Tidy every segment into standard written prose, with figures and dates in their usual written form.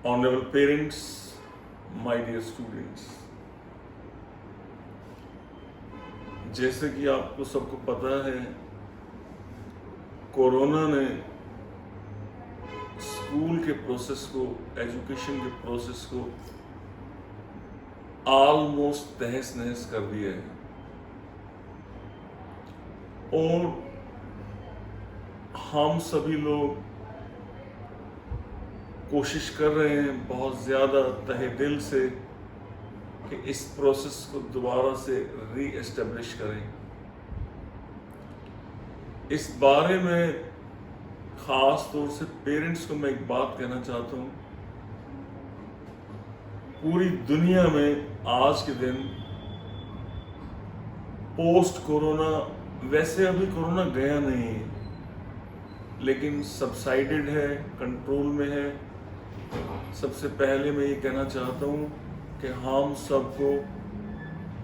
Honorable parents, my dear students, जैसे कि आपको सबको पता है, कोरोना ने स्कूल के प्रोसेस को, एजुकेशन के प्रोसेस को ऑलमोस्ट तहस नहस कर दिया है। और हम सभी लोग कोशिश कर रहे हैं बहुत ज़्यादा तहे दिल से कि इस प्रोसेस को दोबारा से री एस्टेब्लिश करें। इस बारे में ख़ास तौर से पेरेंट्स को मैं एक बात कहना चाहता हूँ। पूरी दुनिया में आज के दिन पोस्ट कोरोना, वैसे अभी कोरोना गया नहीं है, लेकिन सबसाइडेड है, कंट्रोल में है। सबसे पहले मैं ये कहना चाहता हूँ कि हम सबको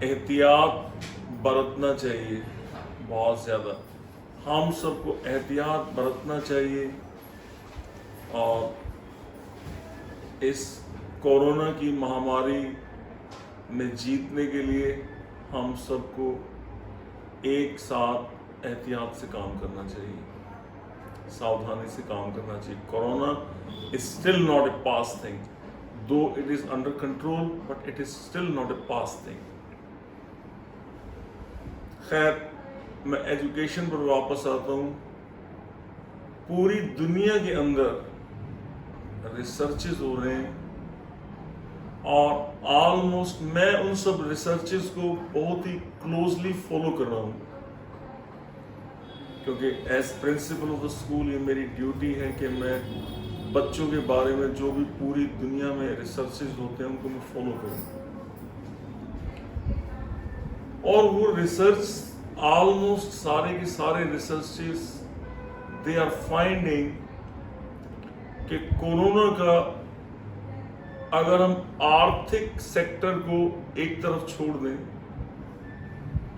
एहतियात बरतना चाहिए, बहुत ज़्यादा हम सबको एहतियात बरतना चाहिए। और इस कोरोना की महामारी में जीतने के लिए हम सबको एक साथ एहतियात से काम करना चाहिए, सावधानी से काम करना चाहिए। Corona is still not a past thing, though it is under control, but it is still not a past thing. खैर, मैं एजुकेशन पर वापस आता हूँ। पूरी दुनिया के अंदर रिसर्चेस हो रहे हैं और ऑलमोस्ट मैं उन सब रिसर्चेस को बहुत ही क्लोजली फॉलो कर रहा हूँ, क्योंकि as principal of the school ये मेरी ड्यूटी है कि मैं बच्चों के बारे में जो भी पूरी दुनिया में रिसर्चेस होते हैं उनको मैं फॉलो करूँ। और वो रिसर्च ऑलमोस्ट सारे के सारे रिसर्चेस दे आर फाइंडिंग कि कोरोना का, अगर हम आर्थिक सेक्टर को एक तरफ छोड़ दें,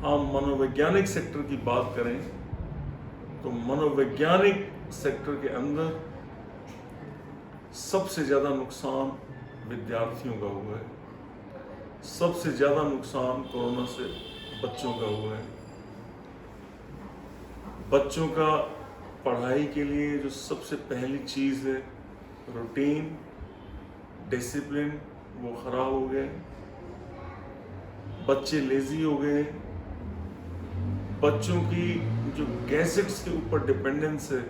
हम मनोवैज्ञानिक सेक्टर की बात करें, तो मनोवैज्ञानिक सेक्टर के अंदर सबसे ज़्यादा नुकसान विद्यार्थियों का हुआ है। सबसे ज़्यादा नुकसान कोरोना से बच्चों का हुआ है। बच्चों का पढ़ाई के लिए जो सबसे पहली चीज़ है, रूटीन, डिसिप्लिन, वो ख़राब हो गए। बच्चे लेज़ी हो गए। बच्चों की जो गैजेट्स के ऊपर डिपेंडेंस है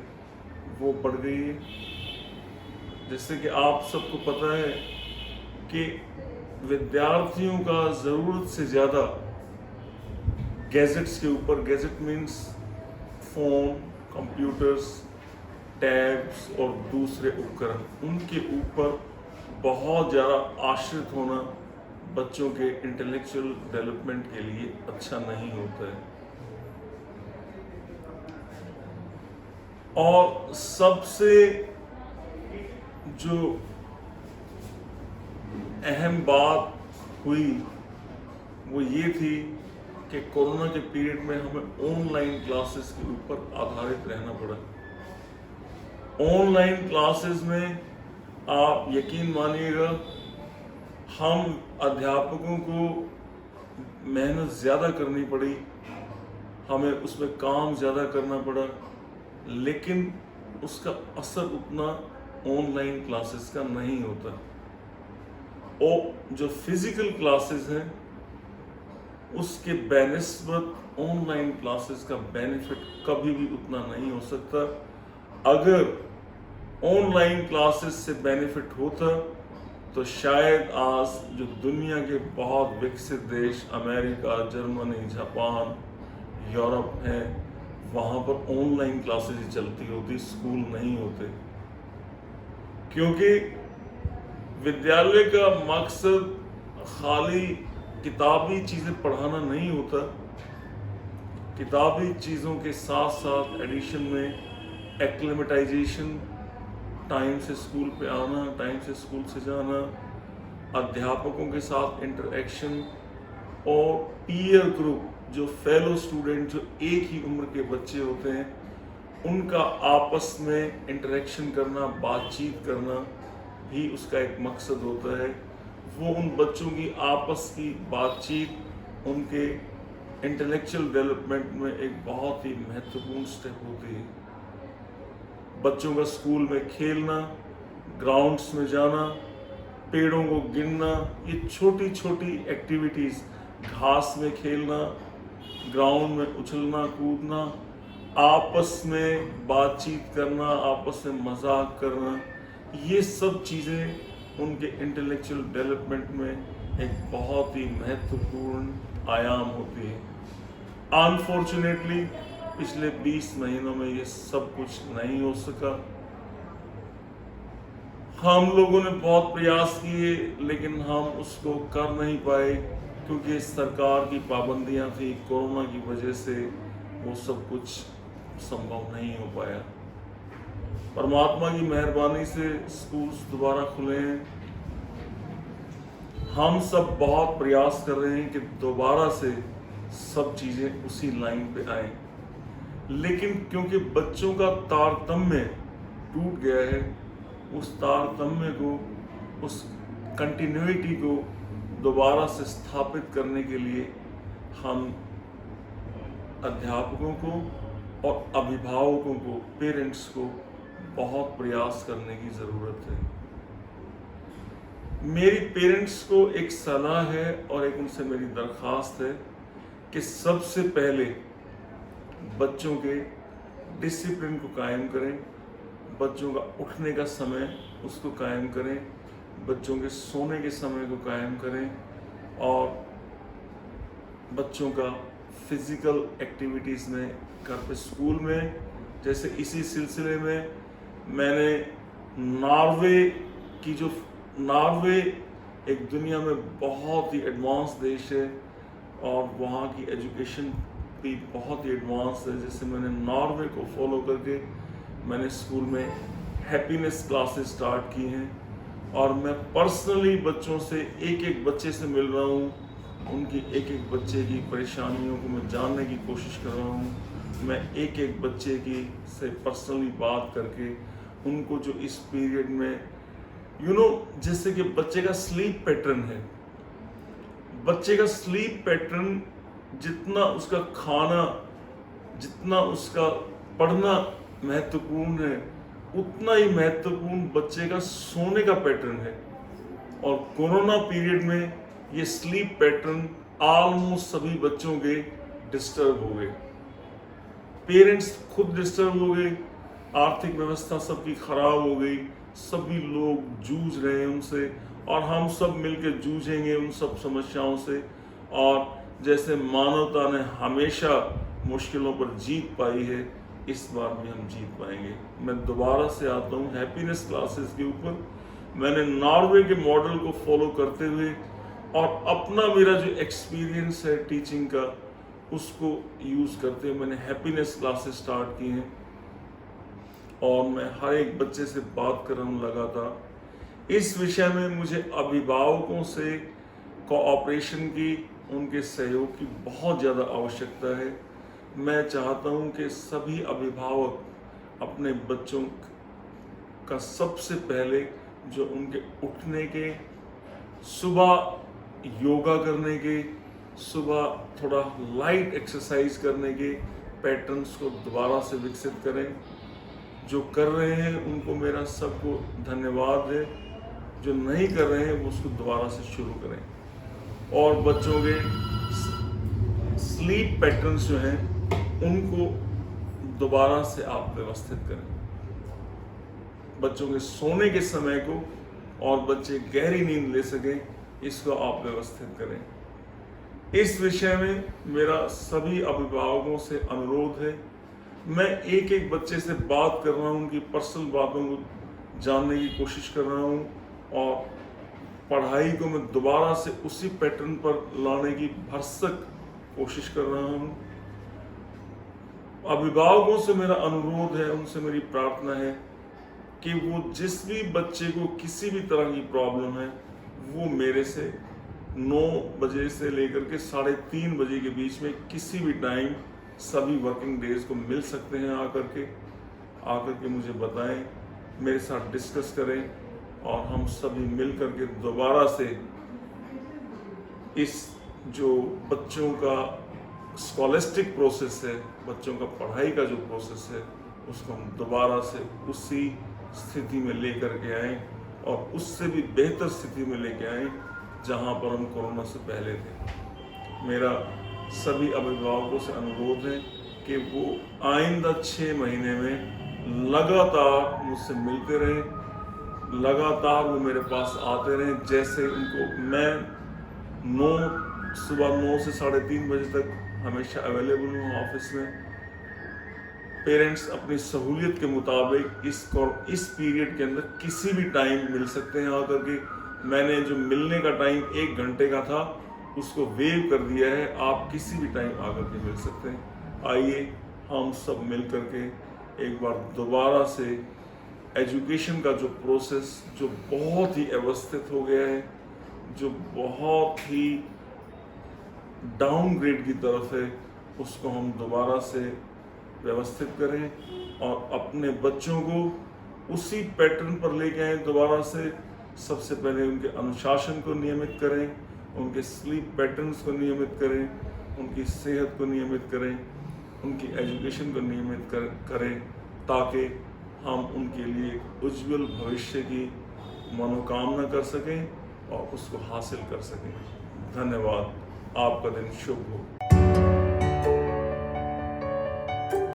वो बढ़ गई है। जैसे कि आप सबको पता है कि विद्यार्थियों का ज़रूरत से ज़्यादा गैजेट्स के ऊपर, gadget means phone, computers, tabs और दूसरे उपकरण, उनके ऊपर बहुत ज़्यादा आश्रित होना बच्चों के इंटेलेक्चुअल डेवलपमेंट के लिए अच्छा नहीं होता है। और सबसे जो अहम बात हुई वो ये थी कि कोरोना के पीरियड में हमें ऑनलाइन क्लासेस के ऊपर आधारित रहना पड़ा। ऑनलाइन क्लासेस में आप यकीन मानिएगा, हम अध्यापकों को मेहनत ज़्यादा करनी पड़ी, हमें उसमें काम ज़्यादा करना पड़ा, लेकिन उसका असर उतना ऑनलाइन क्लासेस का नहीं होता। और जो फिजिकल क्लासेस हैं उसके बेनिस्बत ऑनलाइन क्लासेस का बेनिफिट कभी भी उतना नहीं हो सकता। अगर ऑनलाइन क्लासेस से बेनिफिट होता तो शायद आज जो दुनिया के बहुत विकसित देश, अमेरिका, जर्मनी, जापान, यूरोप हैं, वहाँ पर ऑनलाइन क्लासेस ही चलती होती, स्कूल नहीं होते। क्योंकि विद्यालय का मकसद खाली किताबी चीज़ें पढ़ाना नहीं होता। किताबी चीज़ों के साथ साथ एडिशन में एक्लेमेटाइजेशन, टाइम से स्कूल पे आना, टाइम से स्कूल से जाना, अध्यापकों के साथ इंटरेक्शन और पीयर ग्रुप, जो फेलो स्टूडेंट, जो एक ही उम्र के बच्चे होते हैं, उनका आपस में इंटरेक्शन करना, बातचीत करना भी उसका एक मकसद होता है। वो उन बच्चों की आपस की बातचीत उनके इंटेलेक्चुअल डेवलपमेंट में एक बहुत ही महत्वपूर्ण स्टेप होती है। बच्चों का स्कूल में खेलना, ग्राउंड्स में जाना, पेड़ों को गिनना, ये छोटी छोटी एक्टिविटीज़, घास में खेलना, ग्राउंड में उछलना कूदना, आपस में बातचीत करना, आपस में मजाक करना, ये सब चीज़ें उनके इंटेलेक्चुअल डेवलपमेंट में एक बहुत ही महत्वपूर्ण आयाम होती है। अनफॉर्चुनेटली पिछले 20 महीनों में ये सब कुछ नहीं हो सका। हम लोगों ने बहुत प्रयास किए, लेकिन हम उसको कर नहीं पाए, क्योंकि सरकार की पाबंदियां थी, कोरोना की वजह से वो सब कुछ संभव नहीं हो पाया। परमात्मा की मेहरबानी से स्कूल्स दोबारा खुले हैं। हम सब बहुत प्रयास कर रहे हैं कि दोबारा से सब चीज़ें उसी लाइन पे आए, लेकिन क्योंकि बच्चों का तारतम्य टूट गया है, उस तारतम्य को, उस कंटिन्यूटी को दोबारा से स्थापित करने के लिए हम अध्यापकों को और अभिभावकों को, पेरेंट्स को बहुत प्रयास करने की ज़रूरत है। मेरी पेरेंट्स को एक सलाह है और एक उनसे मेरी दरख्वास्त है कि सबसे पहले बच्चों के डिसिप्लिन को कायम करें, बच्चों का उठने का समय उसको कायम करें, बच्चों के सोने के समय को कायम करें, और बच्चों का फिज़िकल एक्टिविटीज़ में, घर पे, स्कूल में। जैसे इसी सिलसिले में मैंने नॉर्वे एक दुनिया में बहुत ही एडवांस देश है और वहाँ की एजुकेशन भी बहुत ही एडवांस है। जैसे मैंने नॉर्वे को फॉलो करके मैंने स्कूल में हैप्पीनेस क्लासेस स्टार्ट की हैं, और मैं पर्सनली बच्चों से, एक एक बच्चे से मिल रहा हूँ, उनकी एक एक बच्चे की परेशानियों को मैं जानने की कोशिश कर रहा हूँ। मैं एक एक बच्चे की से पर्सनली बात करके उनको जो इस पीरियड में जैसे कि बच्चे का स्लीप पैटर्न है, बच्चे का स्लीप पैटर्न, जितना उसका खाना, जितना उसका पढ़ना महत्वपूर्ण है, उतना ही महत्वपूर्ण बच्चे का सोने का पैटर्न है। और कोरोना पीरियड में ये स्लीप पैटर्न ऑलमोस्ट सभी बच्चों के डिस्टर्ब हो गए। पेरेंट्स खुद डिस्टर्ब हो गए, आर्थिक व्यवस्था सबकी खराब हो गई, सभी लोग जूझ रहे हैं उनसे, और हम सब मिलकर जूझेंगे उन सब समस्याओं से। और जैसे मानवता ने हमेशा मुश्किलों पर जीत पाई है, इस बार भी हम जीत पाएंगे। मैं दोबारा से आता हूँ हैप्पीनेस क्लासेस के ऊपर। मैंने नॉर्वे के मॉडल को फॉलो करते हुए और अपना मेरा जो एक्सपीरियंस है टीचिंग का, उसको यूज़ करते हुए मैंने हैप्पीनेस क्लासेस स्टार्ट की हैं, और मैं हर एक बच्चे से बात कर रहा हूँ लगातार। इस विषय में मुझे अभिभावकों से कोऑपरेशन की, उनके सहयोग की बहुत ज़्यादा आवश्यकता है। मैं चाहता हूँ कि सभी अभिभावक अपने बच्चों का सबसे पहले जो उनके उठने के, सुबह योगा करने के, सुबह थोड़ा लाइट एक्सरसाइज करने के पैटर्न्स को दोबारा से विकसित करें। जो कर रहे हैं उनको मेरा सबको धन्यवाद है, जो नहीं कर रहे हैं वो उसको दोबारा से शुरू करें। और बच्चों के स्लीप पैटर्न्स जो हैं उनको दोबारा से आप व्यवस्थित करें, बच्चों के सोने के समय को, और बच्चे गहरी नींद ले सकें, इसको आप व्यवस्थित करें। इस विषय में मेरा सभी अभिभावकों से अनुरोध है। मैं एक एक बच्चे से बात कर रहा हूँ, उनकी पर्सनल बातों को जानने की कोशिश कर रहा हूँ, और पढ़ाई को मैं दोबारा से उसी पैटर्न पर लाने की भरसक कोशिश कर रहा हूँ। अभिभावकों से मेरा अनुरोध है, उनसे मेरी प्रार्थना है कि वो जिस भी बच्चे को किसी भी तरह की प्रॉब्लम है, वो मेरे से 9 बजे से लेकर के 3:30 बजे के बीच में किसी भी टाइम सभी वर्किंग डेज को मिल सकते हैं। आकर के मुझे बताएं, मेरे साथ डिस्कस करें और हम सभी मिल कर के दोबारा से इस जो बच्चों का स्कॉलिस्टिक प्रोसेस है, बच्चों का पढ़ाई का जो प्रोसेस है, उसको हम दोबारा से उसी स्थिति में लेकर के आएँ और उससे भी बेहतर स्थिति में लेके आएँ जहाँ पर हम कोरोना से पहले थे। मेरा सभी अभिभावकों से अनुरोध है कि वो आइंदा 6 महीने में लगातार मुझसे मिलते रहें, लगातार वो मेरे पास आते रहें। जैसे उनको मैं सुबह 9 से 3:30 बजे तक हमेशा अवेलेबल हूँ ऑफिस में। पेरेंट्स अपनी सहूलियत के मुताबिक इस पीरियड के अंदर किसी भी टाइम मिल सकते हैं आकर के। मैंने जो मिलने का टाइम 1 घंटे का था उसको वेव कर दिया है, आप किसी भी टाइम आकर के मिल सकते हैं। आइए हम सब मिल कर के एक बार दोबारा से एजुकेशन का जो प्रोसेस जो बहुत ही अव्यवस्थित हो गया है, जो बहुत ही डाउनग्रेड की तरफ है, उसको हम दोबारा से व्यवस्थित करें और अपने बच्चों को उसी पैटर्न पर लेके आएँ दोबारा से। सबसे पहले उनके अनुशासन को नियमित करें, उनके स्लीप पैटर्न्स को नियमित करें, उनकी सेहत को नियमित करें, उनकी एजुकेशन को नियमित करें, ताकि हम उनके लिए एक उज्ज्वल भविष्य की मनोकामना कर सकें और उसको हासिल कर सकें। धन्यवाद। आपका दिन शुभ हो।